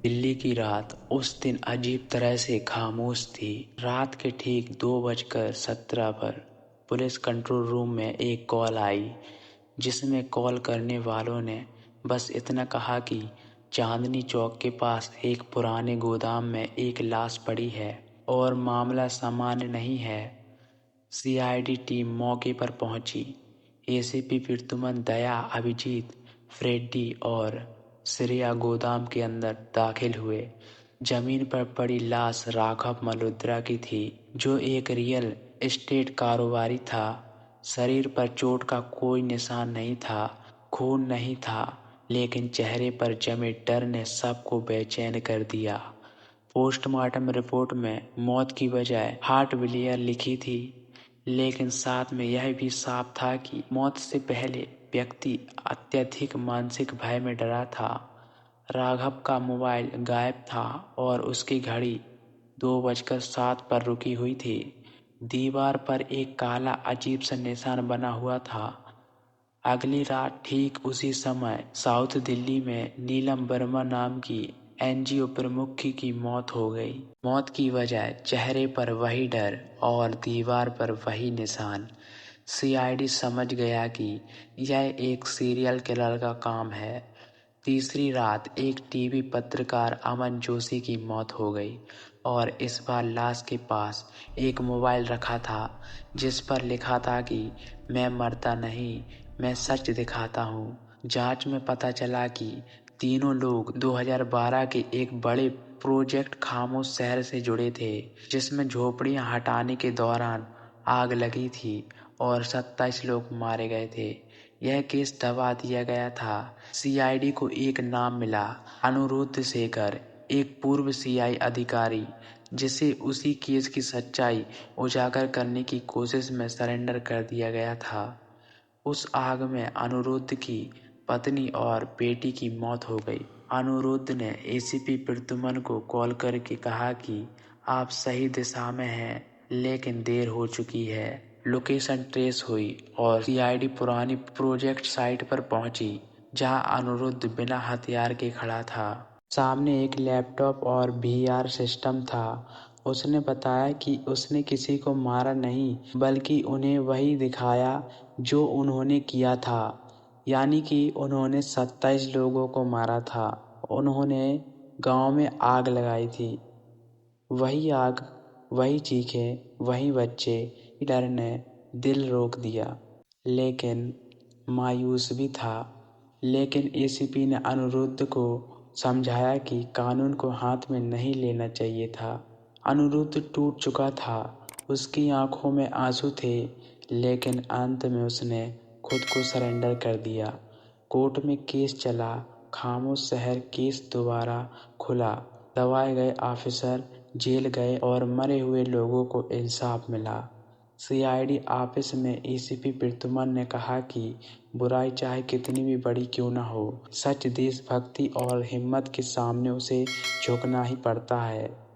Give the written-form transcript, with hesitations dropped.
दिल्ली की रात उस दिन अजीब तरह से खामोश थी। रात के ठीक 2:17 पर पुलिस कंट्रोल रूम में एक कॉल आई, जिसमें कॉल करने वालों ने बस इतना कहा कि चांदनी चौक के पास एक पुराने गोदाम में एक लाश पड़ी है और मामला सामान्य नहीं है। सीआईडी टीम मौके पर पहुंची। एसीपी प्रद्युमन, दया, अभिजीत, फ्रेड्डी और श्रेया गोदाम के अंदर दाखिल हुए। जमीन पर पड़ी लाश राघव मल्होत्रा की थी, जो एक रियल एस्टेट कारोबारी था। शरीर पर चोट का कोई निशान नहीं था, खून नहीं था, लेकिन चेहरे पर जमे डर ने सबको बेचैन कर दिया। पोस्टमार्टम रिपोर्ट में मौत की वजह हार्ट फेलियर लिखी थी, लेकिन साथ में यह भी साफ था कि मौत से पहले व्यक्ति अत्यधिक मानसिक भय में डरा था। राघव का मोबाइल गायब था और उसकी घड़ी 2:07 पर रुकी हुई थी। दीवार पर एक काला अजीब सा निशान बना हुआ था। अगली रात ठीक उसी समय साउथ दिल्ली में नीलम वर्मा नाम की एनजीओ प्रमुख की मौत हो गई। मौत की वजह चेहरे पर वही डर और दीवार पर वही निशान। सीआईडी समझ गया कि यह एक सीरियल किलर का काम है। तीसरी रात एक टीवी पत्रकार अमन जोशी की मौत हो गई और इस बार लाश के पास एक मोबाइल रखा था, जिस पर लिखा था कि मैं मरता नहीं, मैं सच दिखाता हूँ। जांच में पता चला कि तीनों लोग 2012 के एक बड़े प्रोजेक्ट खामोश शहर से जुड़े थे, जिसमें झोपड़ियां हटाने के दौरान आग लगी थी और 27 लोग मारे गए थे। यह केस दबा दिया गया था। सीआईडी को एक नाम मिला, अनिरुद्ध शेखर, एक पूर्व सीआई अधिकारी, जिसे उसी केस की सच्चाई उजागर करने की कोशिश में सरेंडर कर दिया गया था। उस आग में अनिरुद्ध की पत्नी और बेटी की मौत हो गई। अनिरुद्ध ने एसीपी प्रद्युमन को कॉल करके कहा कि आप सही दिशा में हैं, लेकिन देर हो चुकी है। लोकेशन ट्रेस हुई और सीआईडी पुरानी प्रोजेक्ट साइट पर पहुंची, जहां अनिरुद्ध बिना हथियार के खड़ा था। सामने एक लैपटॉप और वीआर सिस्टम था। उसने बताया कि उसने किसी को मारा नहीं, बल्कि उन्हें वही दिखाया जो उन्होंने किया था, यानी कि उन्होंने 27 लोगों को मारा था। उन्होंने गांव में आग लगाई थी। वही आग, वही चीखें, वही बच्चे। डर ने दिल रोक दिया, लेकिन मायूस भी था। लेकिन एसीपी ने अनिरुद्ध को समझाया कि कानून को हाथ में नहीं लेना चाहिए था। अनिरुद्ध टूट चुका था, उसकी आंखों में आंसू थे, लेकिन अंत में उसने खुद को सरेंडर कर दिया। कोर्ट में केस चला, खामोश शहर केस दोबारा खुला, दबाए गए ऑफिसर जेल गए और मरे हुए लोगों को इंसाफ मिला। सीआईडी ऑफिस में एसीपी प्रद्युमन ने कहा कि बुराई चाहे कितनी भी बड़ी क्यों न हो, सच, देशभक्ति और हिम्मत के सामने उसे झुकना ही पड़ता है।